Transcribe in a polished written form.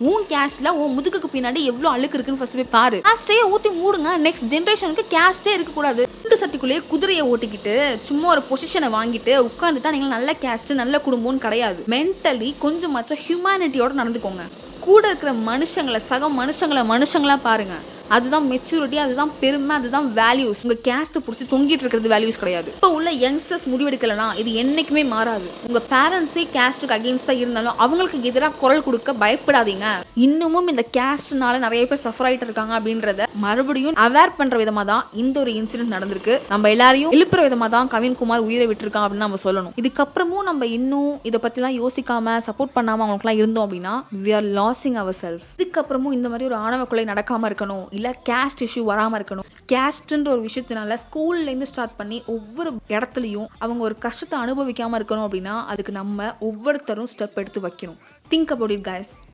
உன் கேஸ்ட்ல உன் முதுகுக்கு பின்னாடி எவ்வளவு அழுக்கு இருக்குன்னு ஃபர்ஸ்ட் போய் பாரு. கேஸ்டே ஊத்தி மூடுங்க. நெக்ஸ்ட் ஜெனரேஷனுக்கு கேஸ்டே இருக்க கூடாது. குண்டு சட்டிக்குள்ளேயே குதிரையை ஓட்டிக்கிட்டு சும்மா ஒரு பொசிஷனை வாங்கிட்டு உட்காந்துட்டா நீங்க நல்ல கேஸ்ட் நல்ல குடும்பம்னு கிடையாது. மென்டலி கொஞ்சமாச்சும் ஹியூமனிட்டியோட நடந்துக்கோங்க. கூட இருக்கிற மனுஷங்களை சக மனுஷங்களா பாருங்க. அதுதான் மெச்சூரிட்டி, அதுதான் பெருமை, அதுதான் வேல்யூஸ். உங்க கேஸ்ட்டை பிடிச்சி தொங்கிட்டு இருக்கிறது வேல்யூஸ் கிடையாது. இப்போ உள்ள யங்ஸ்டர்ஸ் முடிவெடுக்கலனா இது என்னைக்குமே மாறாது. உங்க பேரண்ட்ஸே கேஸ்ட்டுக்கு அகெயின்ஸ்டா இருந்தாலும் அவங்களுக்கு எதிராக குரல் கொடுக்க பயப்படாதீங்க. இன்னமும் இந்த கேஸ்ட்னால நிறைய பேர் சஃபர் ஆயிட்டு இருக்காங்க அப்படின்றத மறுபடியும் அவேர் பண்ற விதமா தான் இந்த ஒரு இன்சிடென்ட் நடந்திருக்கு. நம்ம எல்லாரையும் எழுப்புற விதமா தான் கவின்குமார் உயிரை விட்டுருக்கான் அப்படின்னு நம்ம சொல்லணும். இதுக்கப்புறமும் நம்ம இன்னும் இதை பத்திலாம் யோசிக்காம சப்போர்ட் பண்ணாம அவங்களுக்குலாம் இருந்தோம் அப்படின்னா we are losing ourselves. இதுக்கப்புறமும் இந்த மாதிரி ஒரு ஆணவ கொலை நடக்காம இருக்கணும், இல்ல கேஸ்ட் இஷ்யூ வராம இருக்கணும். கேஸ்ட்ன்ற ஒரு விஷயத்தினால ஸ்கூல்ல இருந்து ஸ்டார்ட் பண்ணி ஒவ்வொரு இடத்துலயும் அவங்க ஒரு கஷ்டத்தை அனுபவிக்காம இருக்கணும் அப்படின்னா அதுக்கு நம்ம ஒவ்வொருத்தரும் ஸ்டெப் எடுத்து வைக்கணும். Think about it guys.